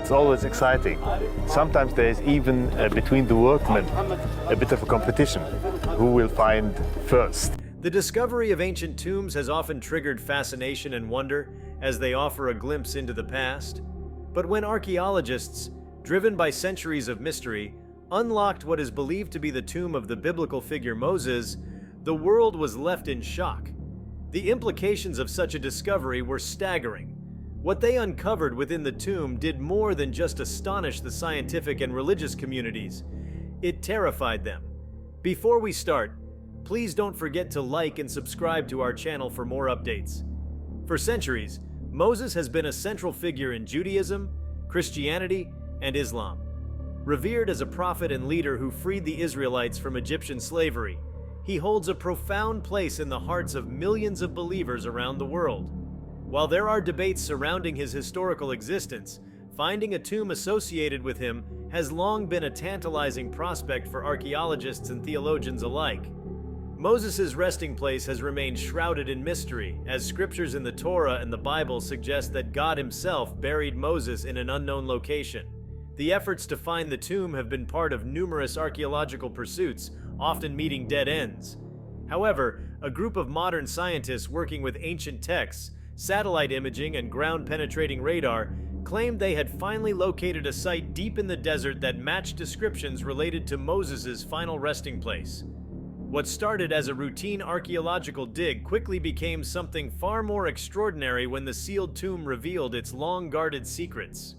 It's always exciting. Sometimes there is even between the workmen a bit of a competition. Who will find first? The discovery of ancient tombs has often triggered fascination and wonder as they offer a glimpse into the past. But when archaeologists, driven by centuries of mystery, unlocked what is believed to be the tomb of the biblical figure Moses, the world was left in shock. The implications of such a discovery were staggering. What they uncovered within the tomb did more than just astonish the scientific and religious communities. It terrified them. Before we start, please don't forget to like and subscribe to our channel for more updates. For centuries, Moses has been a central figure in Judaism, Christianity, and Islam. Revered as a prophet and leader who freed the Israelites from Egyptian slavery, he holds a profound place in the hearts of millions of believers around the world. While there are debates surrounding his historical existence, finding a tomb associated with him has long been a tantalizing prospect for archaeologists and theologians alike. Moses' resting place has remained shrouded in mystery, as scriptures in the Torah and the Bible suggest that God himself buried Moses in an unknown location. The efforts to find the tomb have been part of numerous archaeological pursuits, often meeting dead ends. However, a group of modern scientists working with ancient texts, satellite imaging, and ground-penetrating radar claimed they had finally located a site deep in the desert that matched descriptions related to Moses' final resting place. What started as a routine archaeological dig quickly became something far more extraordinary when the sealed tomb revealed its long-guarded secrets.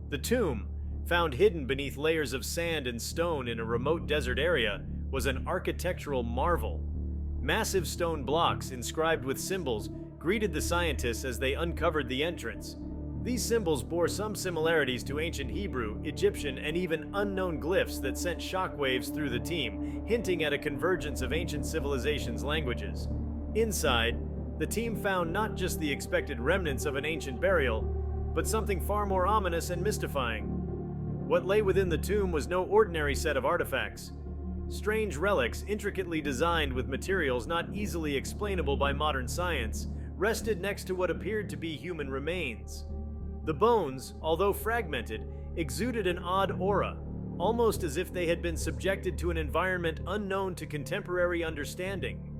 The tomb, found hidden beneath layers of sand and stone in a remote desert area, was an architectural marvel. Massive stone blocks inscribed with symbols greeted the scientists as they uncovered the entrance. These symbols bore some similarities to ancient Hebrew, Egyptian, and even unknown glyphs that sent shockwaves through the team, hinting at a convergence of ancient civilizations' languages. Inside, the team found not just the expected remnants of an ancient burial, but something far more ominous and mystifying. What lay within the tomb was no ordinary set of artifacts. Strange relics, intricately designed with materials not easily explainable by modern science, rested next to what appeared to be human remains. The bones, although fragmented, exuded an odd aura, almost as if they had been subjected to an environment unknown to contemporary understanding.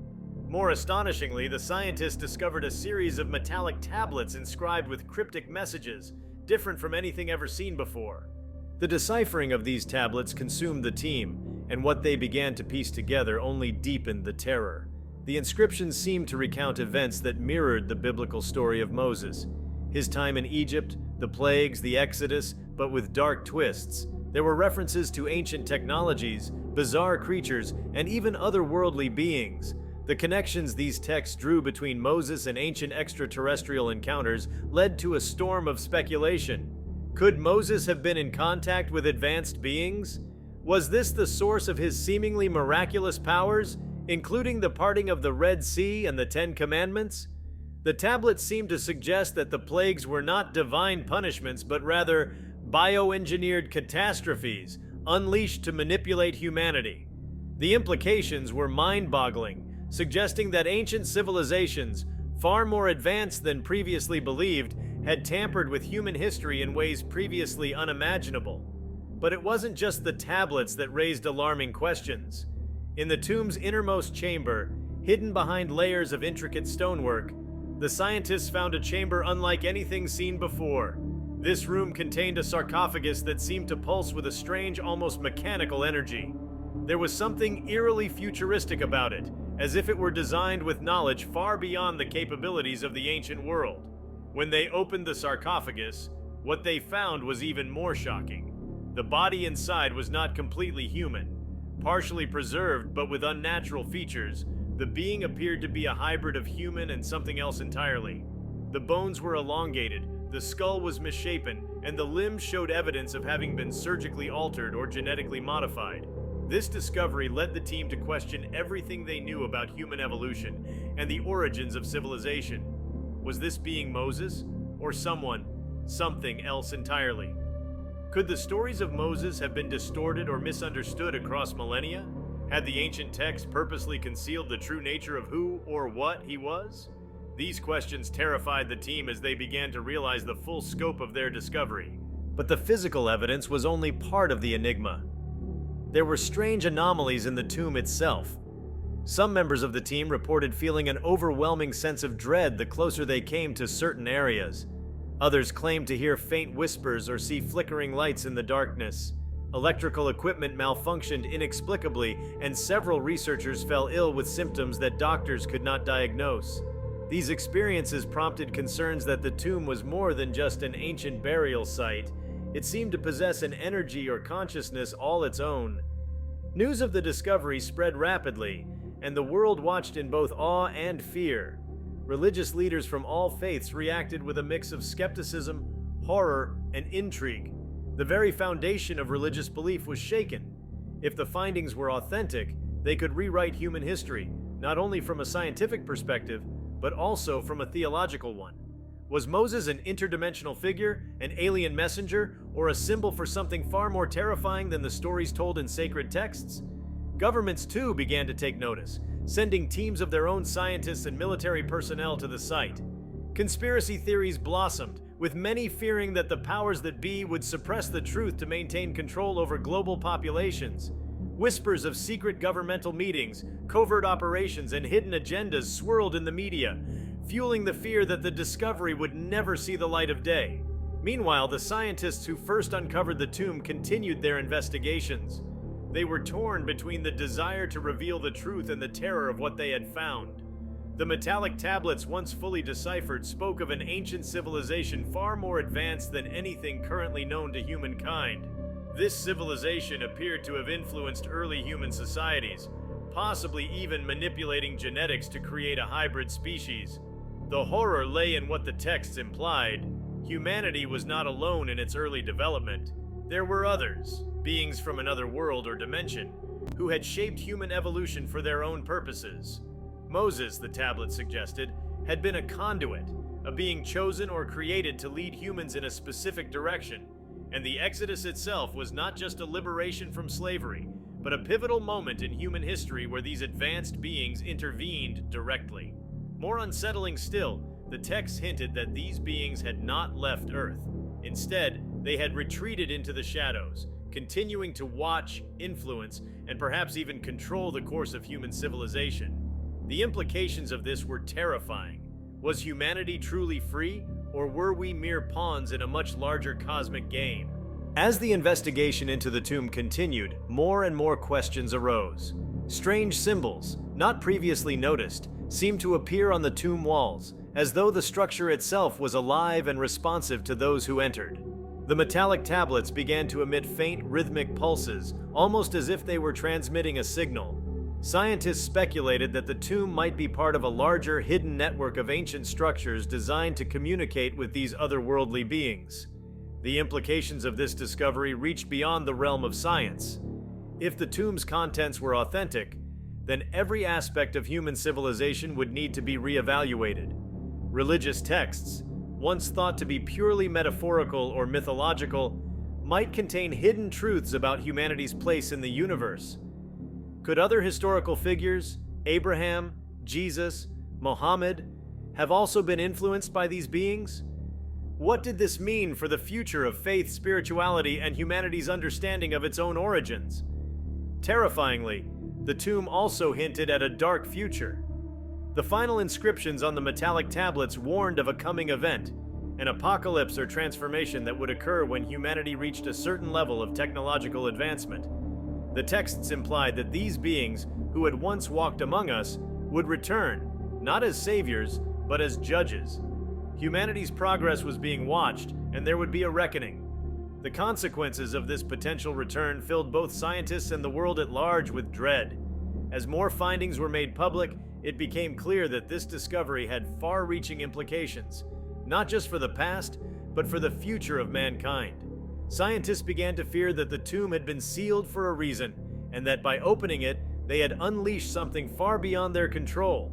More astonishingly, the scientists discovered a series of metallic tablets inscribed with cryptic messages, different from anything ever seen before. The deciphering of these tablets consumed the team, and what they began to piece together only deepened the terror. The inscriptions seemed to recount events that mirrored the biblical story of Moses. His time in Egypt, the plagues, the Exodus, but with dark twists. There were references to ancient technologies, bizarre creatures, and even otherworldly beings. The connections these texts drew between Moses and ancient extraterrestrial encounters led to a storm of speculation. Could Moses have been in contact with advanced beings? Was this the source of his seemingly miraculous powers, including the parting of the Red Sea and the Ten Commandments? The tablets seemed to suggest that the plagues were not divine punishments, but rather bioengineered catastrophes unleashed to manipulate humanity. The implications were mind-boggling, suggesting that ancient civilizations, far more advanced than previously believed, had tampered with human history in ways previously unimaginable. But it wasn't just the tablets that raised alarming questions. In the tomb's innermost chamber, hidden behind layers of intricate stonework, the scientists found a chamber unlike anything seen before. This room contained a sarcophagus that seemed to pulse with a strange, almost mechanical energy. There was something eerily futuristic about it, as if it were designed with knowledge far beyond the capabilities of the ancient world. When they opened the sarcophagus, what they found was even more shocking. The body inside was not completely human. Partially preserved but with unnatural features, the being appeared to be a hybrid of human and something else entirely. The bones were elongated, the skull was misshapen, and the limbs showed evidence of having been surgically altered or genetically modified. This discovery led the team to question everything they knew about human evolution and the origins of civilization. Was this being Moses, or something else entirely? Could the stories of Moses have been distorted or misunderstood across millennia? Had the ancient text purposely concealed the true nature of who or what he was? These questions terrified the team as they began to realize the full scope of their discovery. But the physical evidence was only part of the enigma. There were strange anomalies in the tomb itself. Some members of the team reported feeling an overwhelming sense of dread the closer they came to certain areas. Others claimed to hear faint whispers or see flickering lights in the darkness. Electrical equipment malfunctioned inexplicably, and several researchers fell ill with symptoms that doctors could not diagnose. These experiences prompted concerns that the tomb was more than just an ancient burial site. It seemed to possess an energy or consciousness all its own. News of the discovery spread rapidly, and the world watched in both awe and fear. Religious leaders from all faiths reacted with a mix of skepticism, horror, and intrigue. The very foundation of religious belief was shaken. If the findings were authentic, they could rewrite human history, not only from a scientific perspective, but also from a theological one. Was Moses an interdimensional figure, an alien messenger, or a symbol for something far more terrifying than the stories told in sacred texts? Governments too began to take notice, sending teams of their own scientists and military personnel to the site. Conspiracy theories blossomed, with many fearing that the powers that be would suppress the truth to maintain control over global populations. Whispers of secret governmental meetings, covert operations, and hidden agendas swirled in the media, fueling the fear that the discovery would never see the light of day. Meanwhile, the scientists who first uncovered the tomb continued their investigations. They were torn between the desire to reveal the truth and the terror of what they had found. The metallic tablets, once fully deciphered, spoke of an ancient civilization far more advanced than anything currently known to humankind. This civilization appeared to have influenced early human societies, possibly even manipulating genetics to create a hybrid species. The horror lay in what the texts implied. Humanity was not alone in its early development. There were others, beings from another world or dimension, who had shaped human evolution for their own purposes. Moses, the tablet suggested, had been a conduit, a being chosen or created to lead humans in a specific direction, and the Exodus itself was not just a liberation from slavery, but a pivotal moment in human history where these advanced beings intervened directly. More unsettling still, the texts hinted that these beings had not left Earth. Instead, they had retreated into the shadows, continuing to watch, influence, and perhaps even control the course of human civilization. The implications of this were terrifying. Was humanity truly free, or were we mere pawns in a much larger cosmic game? As the investigation into the tomb continued, more and more questions arose. Strange symbols, not previously noticed, seemed to appear on the tomb walls, as though the structure itself was alive and responsive to those who entered. The metallic tablets began to emit faint rhythmic pulses, almost as if they were transmitting a signal. Scientists speculated that the tomb might be part of a larger, hidden network of ancient structures designed to communicate with these otherworldly beings. The implications of this discovery reached beyond the realm of science. If the tomb's contents were authentic, then every aspect of human civilization would need to be reevaluated. Religious texts, once thought to be purely metaphorical or mythological, might contain hidden truths about humanity's place in the universe. Could other historical figures, Abraham, Jesus, Mohammed, have also been influenced by these beings? What did this mean for the future of faith, spirituality, and humanity's understanding of its own origins? Terrifyingly, the tomb also hinted at a dark future. The final inscriptions on the metallic tablets warned of a coming event, an apocalypse or transformation that would occur when humanity reached a certain level of technological advancement. The texts implied that these beings, who had once walked among us, would return, not as saviors, but as judges. Humanity's progress was being watched, and there would be a reckoning. The consequences of this potential return filled both scientists and the world at large with dread. As more findings were made public, it became clear that this discovery had far-reaching implications, not just for the past, but for the future of mankind. Scientists began to fear that the tomb had been sealed for a reason, and that by opening it, they had unleashed something far beyond their control.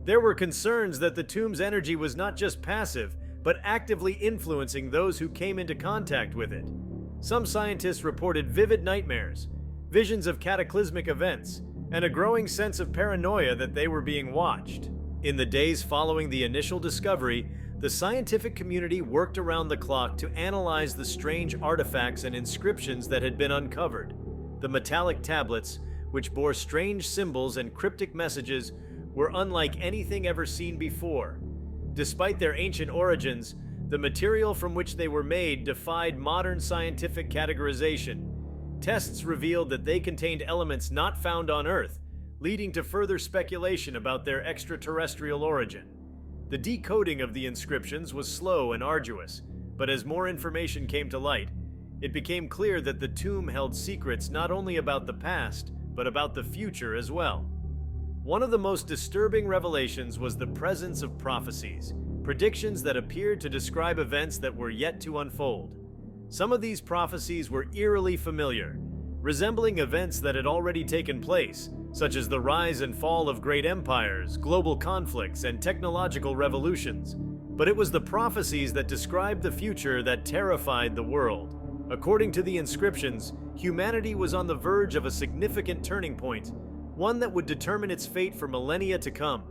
There were concerns that the tomb's energy was not just passive, but actively influencing those who came into contact with it. Some scientists reported vivid nightmares, visions of cataclysmic events, and a growing sense of paranoia that they were being watched. In the days following the initial discovery, The scientific community worked around the clock to analyze the strange artifacts and inscriptions that had been uncovered. The metallic tablets, which bore strange symbols and cryptic messages, were unlike anything ever seen before. Despite their ancient origins, the material from which they were made defied modern scientific categorization. Tests revealed that they contained elements not found on Earth, leading to further speculation about their extraterrestrial origin. The decoding of the inscriptions was slow and arduous, but as more information came to light, it became clear that the tomb held secrets not only about the past, but about the future as well. One of the most disturbing revelations was the presence of prophecies, predictions that appeared to describe events that were yet to unfold. Some of these prophecies were eerily familiar, resembling events that had already taken place, such as the rise and fall of great empires, global conflicts, and technological revolutions. But it was the prophecies that described the future that terrified the world. According to the inscriptions, humanity was on the verge of a significant turning point, one that would determine its fate for millennia to come.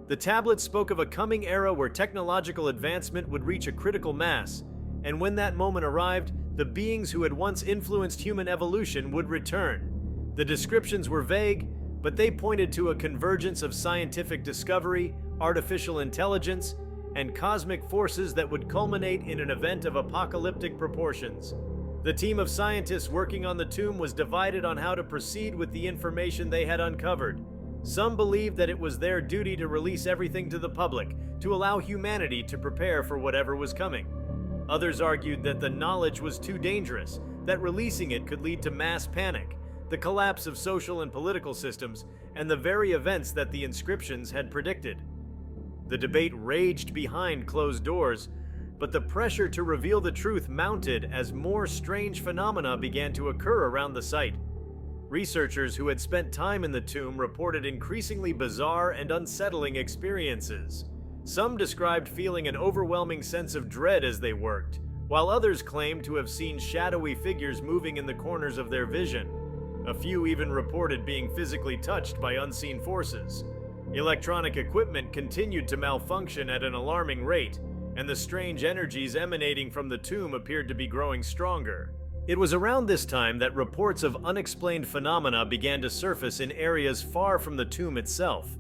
The tablets spoke of a coming era where technological advancement would reach a critical mass, and when that moment arrived, the beings who had once influenced human evolution would return. The descriptions were vague, but they pointed to a convergence of scientific discovery, artificial intelligence, and cosmic forces that would culminate in an event of apocalyptic proportions. The team of scientists working on the tomb was divided on how to proceed with the information they had uncovered. Some believed that it was their duty to release everything to the public, to allow humanity to prepare for whatever was coming. Others argued that the knowledge was too dangerous, that releasing it could lead to mass panic, the collapse of social and political systems, and the very events that the inscriptions had predicted. The debate raged behind closed doors, but the pressure to reveal the truth mounted as more strange phenomena began to occur around the site. Researchers who had spent time in the tomb reported increasingly bizarre and unsettling experiences. Some described feeling an overwhelming sense of dread as they worked, while others claimed to have seen shadowy figures moving in the corners of their vision. A few even reported being physically touched by unseen forces. Electronic equipment continued to malfunction at an alarming rate, and the strange energies emanating from the tomb appeared to be growing stronger. It was around this time that reports of unexplained phenomena began to surface in areas far from the tomb itself.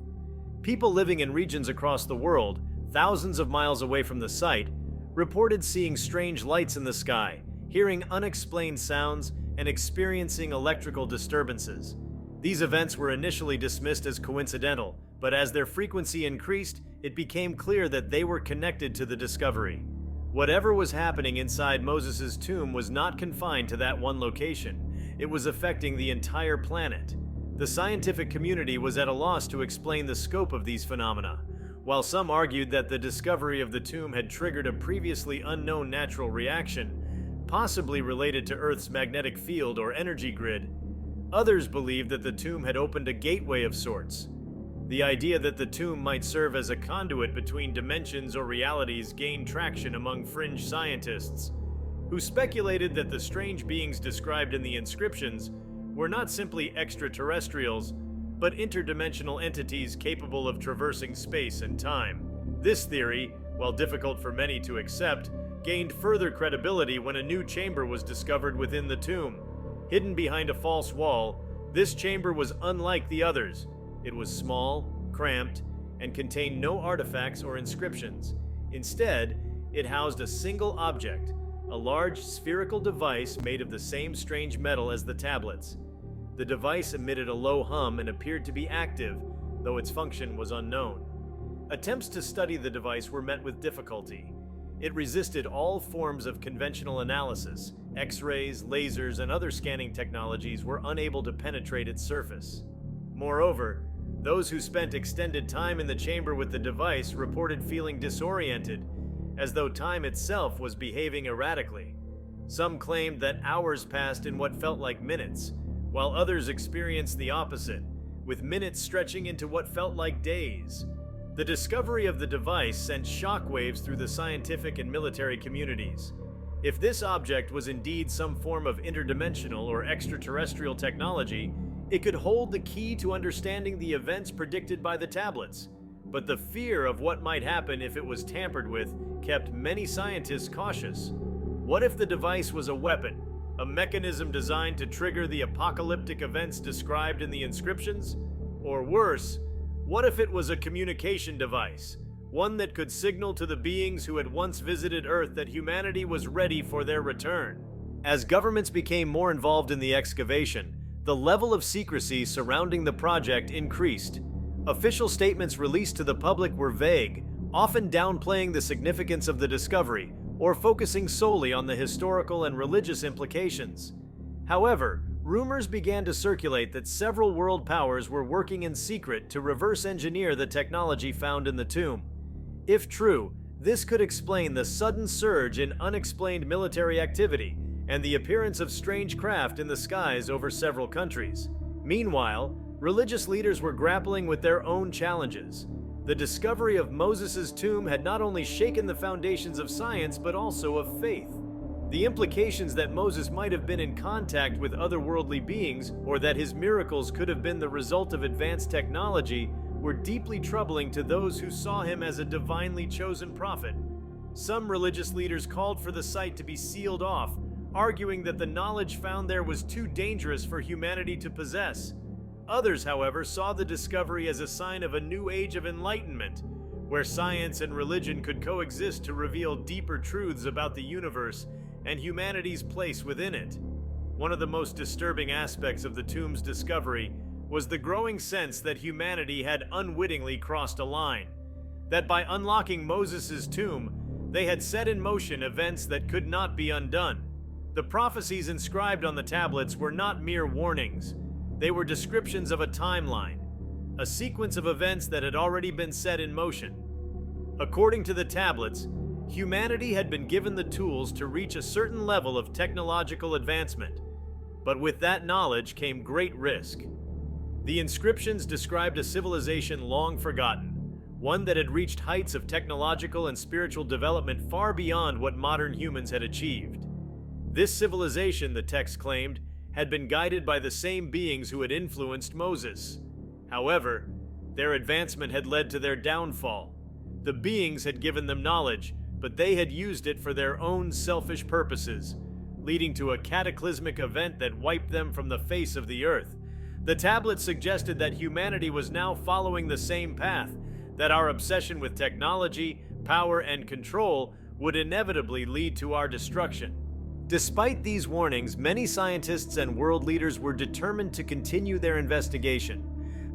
People living in regions across the world, thousands of miles away from the site, reported seeing strange lights in the sky, hearing unexplained sounds, and experiencing electrical disturbances. These events were initially dismissed as coincidental, but as their frequency increased, it became clear that they were connected to the discovery. Whatever was happening inside Moses' tomb was not confined to that one location. It was affecting the entire planet. The scientific community was at a loss to explain the scope of these phenomena. While some argued that the discovery of the tomb had triggered a previously unknown natural reaction, possibly related to Earth's magnetic field or energy grid, others believed that the tomb had opened a gateway of sorts. The idea that the tomb might serve as a conduit between dimensions or realities gained traction among fringe scientists, who speculated that the strange beings described in the inscriptions were not simply extraterrestrials, but interdimensional entities capable of traversing space and time. This theory, while difficult for many to accept, gained further credibility when a new chamber was discovered within the tomb. Hidden behind a false wall, this chamber was unlike the others. It was small, cramped, and contained no artifacts or inscriptions. Instead, it housed a single object, a large spherical device made of the same strange metal as the tablets. The device emitted a low hum and appeared to be active, though its function was unknown. Attempts to study the device were met with difficulty. It resisted all forms of conventional analysis. X-rays, lasers, and other scanning technologies were unable to penetrate its surface. Moreover, those who spent extended time in the chamber with the device reported feeling disoriented, as though time itself was behaving erratically. Some claimed that hours passed in what felt like minutes, while others experienced the opposite, with minutes stretching into what felt like days. The discovery of the device sent shockwaves through the scientific and military communities. If this object was indeed some form of interdimensional or extraterrestrial technology, it could hold the key to understanding the events predicted by the tablets. but the fear of what might happen if it was tampered with kept many scientists cautious. What if the device was a weapon, a mechanism designed to trigger the apocalyptic events described in the inscriptions? Or worse, what if it was a communication device, one that could signal to the beings who had once visited Earth that humanity was ready for their return? As governments became more involved in the excavation, the level of secrecy surrounding the project increased. Official statements released to the public were vague, often downplaying the significance of the discovery or focusing solely on the historical and religious implications. However, rumors began to circulate that several world powers were working in secret to reverse engineer the technology found in the tomb. If true, this could explain the sudden surge in unexplained military activity and the appearance of strange craft in the skies over several countries. Meanwhile, religious leaders were grappling with their own challenges. The discovery of Moses' tomb had not only shaken the foundations of science, but also of faith. The implications that Moses might have been in contact with otherworldly beings, or that his miracles could have been the result of advanced technology, were deeply troubling to those who saw him as a divinely chosen prophet. Some religious leaders called for the site to be sealed off, arguing that the knowledge found there was too dangerous for humanity to possess. Others, however, saw the discovery as a sign of a new age of enlightenment, where science and religion could coexist to reveal deeper truths about the universe and humanity's place within it. One of the most disturbing aspects of the tomb's discovery was the growing sense that humanity had unwittingly crossed a line, that by unlocking Moses' tomb, they had set in motion events that could not be undone. The prophecies inscribed on the tablets were not mere warnings. They were descriptions of a timeline, a sequence of events that had already been set in motion. According to the tablets, humanity had been given the tools to reach a certain level of technological advancement, but with that knowledge came great risk. The inscriptions described a civilization long forgotten, one that had reached heights of technological and spiritual development far beyond what modern humans had achieved. This civilization, the text claimed, had been guided by the same beings who had influenced Moses. However, their advancement had led to their downfall. The beings had given them knowledge, but they had used it for their own selfish purposes, leading to a cataclysmic event that wiped them from the face of the earth. The tablet suggested that humanity was now following the same path, that our obsession with technology, power, and control would inevitably lead to our destruction. Despite these warnings, many scientists and world leaders were determined to continue their investigation.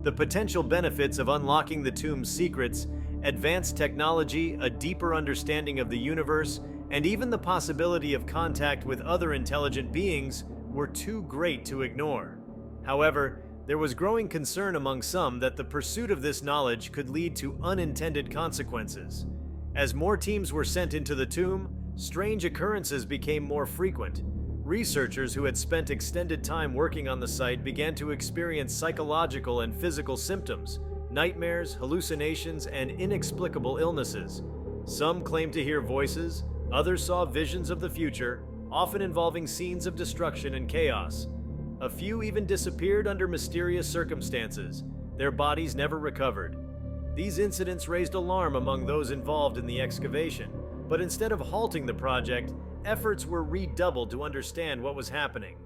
The potential benefits of unlocking the tomb's secrets, advanced technology, a deeper understanding of the universe, and even the possibility of contact with other intelligent beings were too great to ignore. However, there was growing concern among some that the pursuit of this knowledge could lead to unintended consequences. As more teams were sent into the tomb, strange occurrences became more frequent. Researchers who had spent extended time working on the site began to experience psychological and physical symptoms, nightmares, hallucinations, and inexplicable illnesses. Some claimed to hear voices, others saw visions of the future, often involving scenes of destruction and chaos. A few even disappeared under mysterious circumstances. Their bodies never recovered. These incidents raised alarm among those involved in the excavation, but instead of halting the project, efforts were redoubled to understand what was happening.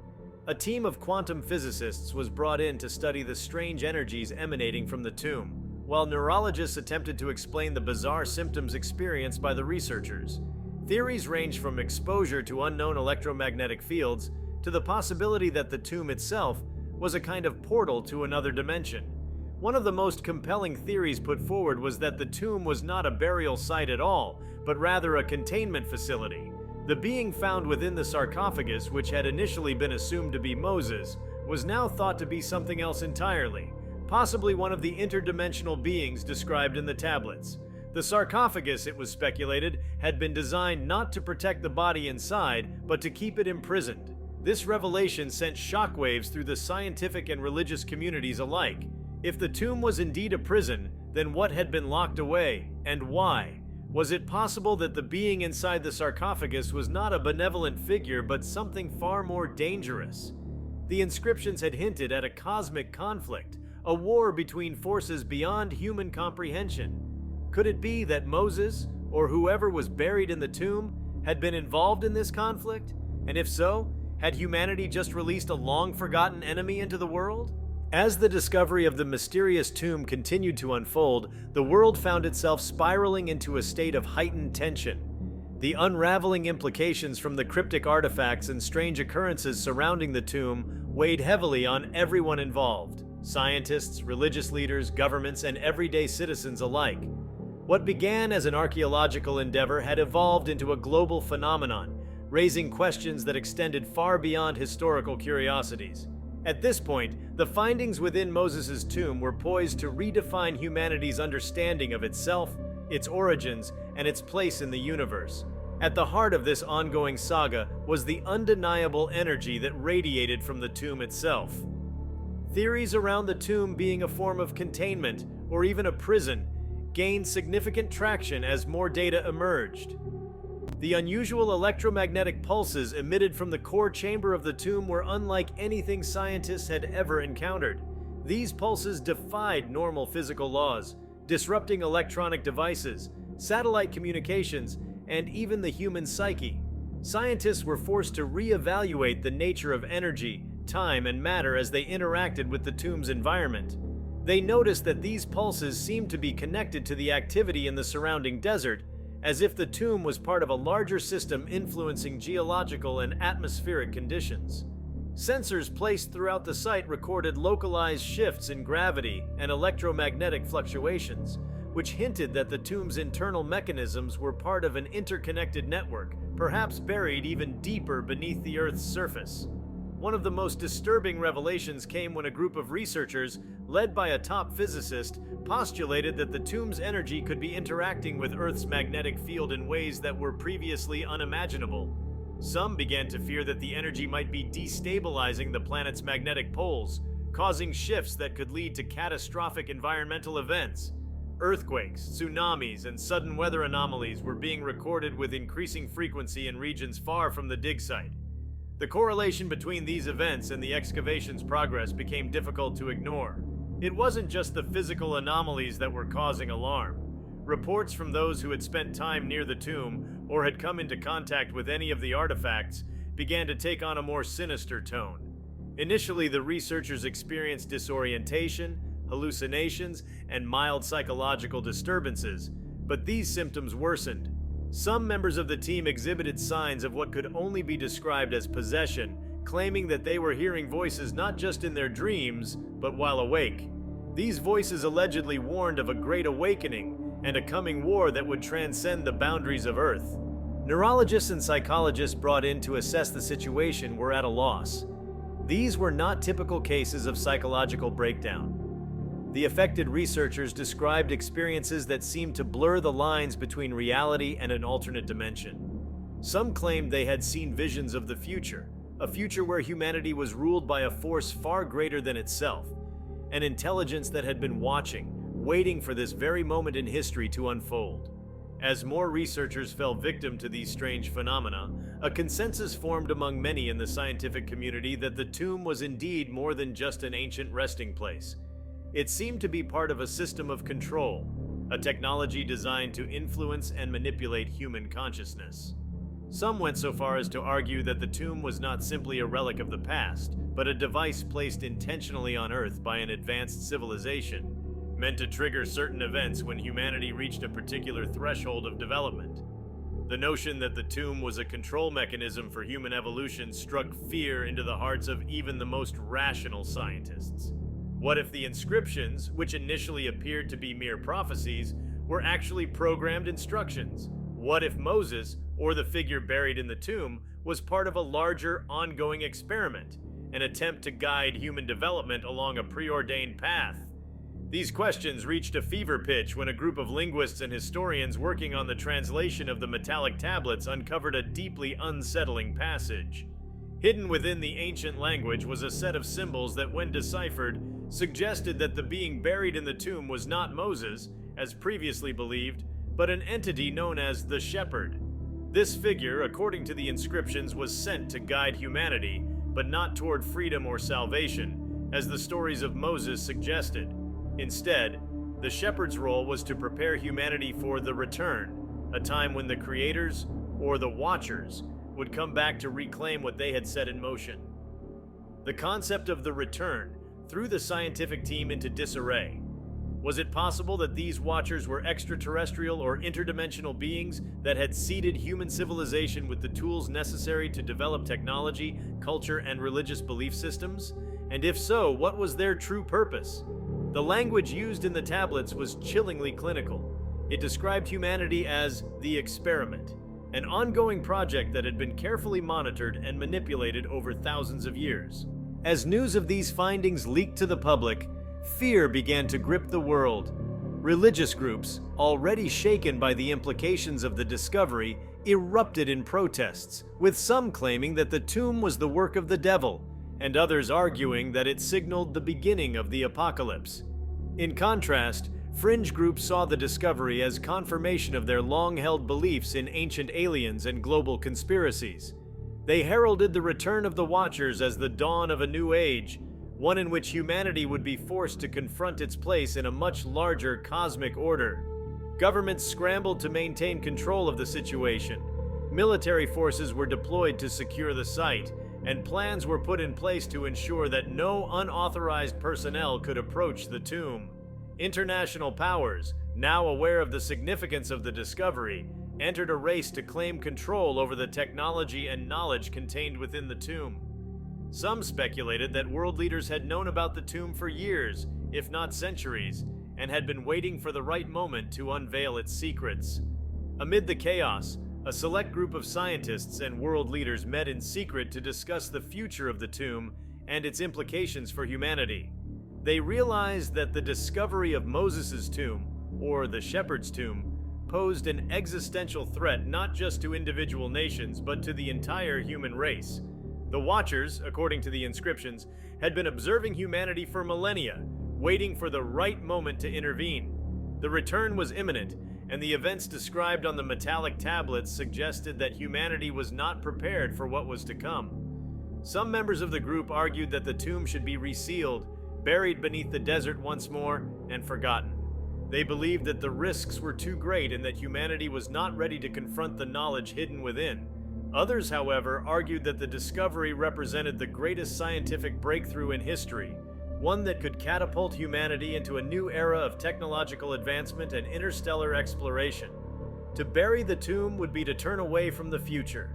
A team of quantum physicists was brought in to study the strange energies emanating from the tomb, while neurologists attempted to explain the bizarre symptoms experienced by the researchers. Theories ranged from exposure to unknown electromagnetic fields to the possibility that the tomb itself was a kind of portal to another dimension. One of the most compelling theories put forward was that the tomb was not a burial site at all, but rather a containment facility. The being found within the sarcophagus, which had initially been assumed to be Moses, was now thought to be something else entirely, possibly one of the interdimensional beings described in the tablets. The sarcophagus, it was speculated, had been designed not to protect the body inside, but to keep it imprisoned. This revelation sent shockwaves through the scientific and religious communities alike. If the tomb was indeed a prison, then what had been locked away, and why? Was it possible that the being inside the sarcophagus was not a benevolent figure, but something far more dangerous? The inscriptions had hinted at a cosmic conflict, a war between forces beyond human comprehension. Could it be that Moses, or whoever was buried in the tomb, had been involved in this conflict? And if so, had humanity just released a long-forgotten enemy into the world? As the discovery of the mysterious tomb continued to unfold, the world found itself spiraling into a state of heightened tension. The unraveling implications from the cryptic artifacts and strange occurrences surrounding the tomb weighed heavily on everyone involved: scientists, religious leaders, governments, and everyday citizens alike. What began as an archaeological endeavor had evolved into a global phenomenon, raising questions that extended far beyond historical curiosities. At this point, the findings within Moses' tomb were poised to redefine humanity's understanding of itself, its origins, and its place in the universe. At the heart of this ongoing saga was the undeniable energy that radiated from the tomb itself. Theories around the tomb being a form of containment, or even a prison, gained significant traction as more data emerged. The unusual electromagnetic pulses emitted from the core chamber of the tomb were unlike anything scientists had ever encountered. These pulses defied normal physical laws, disrupting electronic devices, satellite communications, and even the human psyche. Scientists were forced to reevaluate the nature of energy, time, and matter as they interacted with the tomb's environment. They noticed that these pulses seemed to be connected to the activity in the surrounding desert, as if the tomb was part of a larger system influencing geological and atmospheric conditions. Sensors placed throughout the site recorded localized shifts in gravity and electromagnetic fluctuations, which hinted that the tomb's internal mechanisms were part of an interconnected network, perhaps buried even deeper beneath the Earth's surface. One of the most disturbing revelations came when a group of researchers, led by a top physicist, postulated that the tomb's energy could be interacting with Earth's magnetic field in ways that were previously unimaginable. Some began to fear that the energy might be destabilizing the planet's magnetic poles, causing shifts that could lead to catastrophic environmental events. Earthquakes, tsunamis, and sudden weather anomalies were being recorded with increasing frequency in regions far from the dig site. The correlation between these events and the excavation's progress became difficult to ignore. It wasn't just the physical anomalies that were causing alarm. Reports from those who had spent time near the tomb or had come into contact with any of the artifacts began to take on a more sinister tone. Initially, the researchers experienced disorientation, hallucinations, and mild psychological disturbances, but these symptoms worsened. Some members of the team exhibited signs of what could only be described as possession, claiming that they were hearing voices not just in their dreams, but while awake. These voices allegedly warned of a great awakening and a coming war that would transcend the boundaries of Earth. Neurologists and psychologists brought in to assess the situation were at a loss. These were not typical cases of psychological breakdown. The affected researchers described experiences that seemed to blur the lines between reality and an alternate dimension. Some claimed they had seen visions of the future, a future where humanity was ruled by a force far greater than itself, an intelligence that had been watching, waiting for this very moment in history to unfold. As more researchers fell victim to these strange phenomena, a consensus formed among many in the scientific community that the tomb was indeed more than just an ancient resting place. It seemed to be part of a system of control, a technology designed to influence and manipulate human consciousness. Some went so far as to argue that the tomb was not simply a relic of the past, but a device placed intentionally on Earth by an advanced civilization, meant to trigger certain events when humanity reached a particular threshold of development. The notion that the tomb was a control mechanism for human evolution struck fear into the hearts of even the most rational scientists. What if the inscriptions, which initially appeared to be mere prophecies, were actually programmed instructions? What if Moses, or the figure buried in the tomb, was part of a larger, ongoing experiment, an attempt to guide human development along a preordained path? These questions reached a fever pitch when a group of linguists and historians working on the translation of the metallic tablets uncovered a deeply unsettling passage. Hidden within the ancient language was a set of symbols that, when deciphered, suggested that the being buried in the tomb was not Moses, as previously believed, but an entity known as the Shepherd. This figure, according to the inscriptions, was sent to guide humanity, but not toward freedom or salvation, as the stories of Moses suggested. Instead, the shepherd's role was to prepare humanity for the return, a time when the creators, or the watchers, would come back to reclaim what they had set in motion. The concept of the return threw the scientific team into disarray. Was it possible that these watchers were extraterrestrial or interdimensional beings that had seeded human civilization with the tools necessary to develop technology, culture, and religious belief systems? And if so, what was their true purpose? The language used in the tablets was chillingly clinical. It described humanity as the experiment, an ongoing project that had been carefully monitored and manipulated over thousands of years. As news of these findings leaked to the public, fear began to grip the world. Religious groups, already shaken by the implications of the discovery, erupted in protests, with some claiming that the tomb was the work of the devil, and others arguing that it signaled the beginning of the apocalypse. In contrast, fringe groups saw the discovery as confirmation of their long-held beliefs in ancient aliens and global conspiracies. They heralded the return of the Watchers as the dawn of a new age, one in which humanity would be forced to confront its place in a much larger cosmic order. Governments scrambled to maintain control of the situation. Military forces were deployed to secure the site, and plans were put in place to ensure that no unauthorized personnel could approach the tomb. International powers, now aware of the significance of the discovery, entered a race to claim control over the technology and knowledge contained within the tomb. Some speculated that world leaders had known about the tomb for years, if not centuries, and had been waiting for the right moment to unveil its secrets. Amid the chaos, a select group of scientists and world leaders met in secret to discuss the future of the tomb and its implications for humanity. They realized that the discovery of Moses' tomb, or the shepherd's tomb, posed an existential threat not just to individual nations but to the entire human race. The Watchers, according to the inscriptions, had been observing humanity for millennia, waiting for the right moment to intervene. The return was imminent, and the events described on the metallic tablets suggested that humanity was not prepared for what was to come. Some members of the group argued that the tomb should be resealed, buried beneath the desert once more, and forgotten. They believed that the risks were too great and that humanity was not ready to confront the knowledge hidden within. Others, however, argued that the discovery represented the greatest scientific breakthrough in history, one that could catapult humanity into a new era of technological advancement and interstellar exploration. To bury the tomb would be to turn away from the future.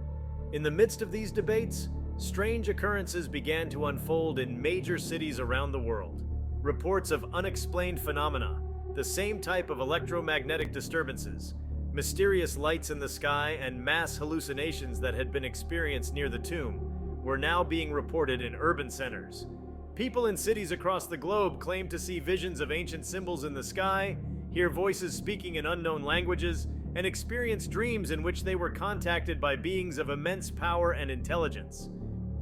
In the midst of these debates, strange occurrences began to unfold in major cities around the world. Reports of unexplained phenomena, the same type of electromagnetic disturbances, mysterious lights in the sky, and mass hallucinations that had been experienced near the tomb were now being reported in urban centers. People in cities across the globe claimed to see visions of ancient symbols in the sky, hear voices speaking in unknown languages, and experience dreams in which they were contacted by beings of immense power and intelligence.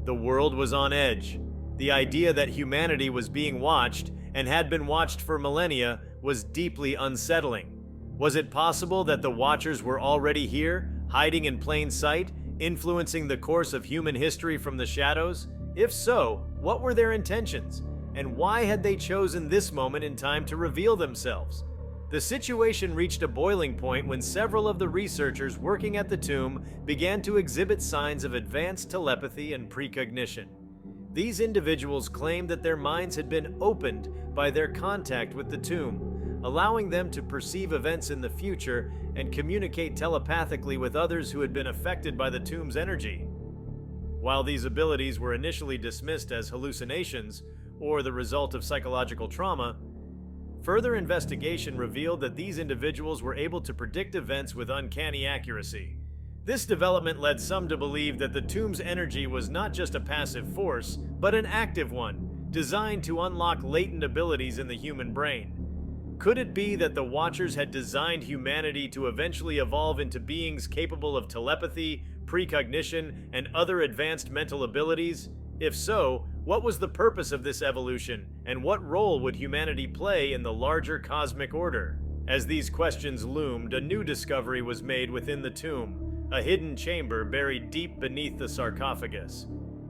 The world was on edge. The idea that humanity was being watched, and had been watched for millennia, was deeply unsettling. Was it possible that the Watchers were already here, hiding in plain sight, influencing the course of human history from the shadows? If so, what were their intentions? And why had they chosen this moment in time to reveal themselves? The situation reached a boiling point when several of the researchers working at the tomb began to exhibit signs of advanced telepathy and precognition. These individuals claimed that their minds had been opened by their contact with the tomb, allowing them to perceive events in the future and communicate telepathically with others who had been affected by the tomb's energy. While these abilities were initially dismissed as hallucinations or the result of psychological trauma, further investigation revealed that these individuals were able to predict events with uncanny accuracy. This development led some to believe that the tomb's energy was not just a passive force, but an active one, designed to unlock latent abilities in the human brain. Could it be that the Watchers had designed humanity to eventually evolve into beings capable of telepathy, precognition, and other advanced mental abilities? If so, what was the purpose of this evolution, and what role would humanity play in the larger cosmic order? As these questions loomed, a new discovery was made within the tomb, a hidden chamber buried deep beneath the sarcophagus.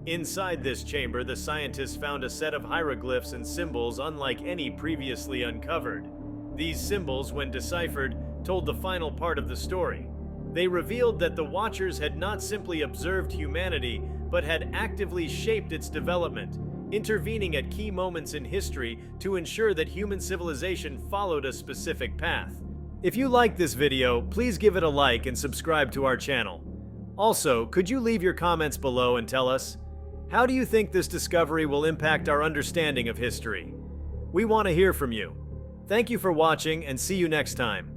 Inside this chamber, the scientists found a set of hieroglyphs and symbols unlike any previously uncovered. These symbols, when deciphered, told the final part of the story. They revealed that the Watchers had not simply observed humanity, but had actively shaped its development, intervening at key moments in history to ensure that human civilization followed a specific path. If you liked this video, please give it a like and subscribe to our channel. Also, could you leave your comments below and tell us, how do you think this discovery will impact our understanding of history? We want to hear from you. Thank you for watching and see you next time.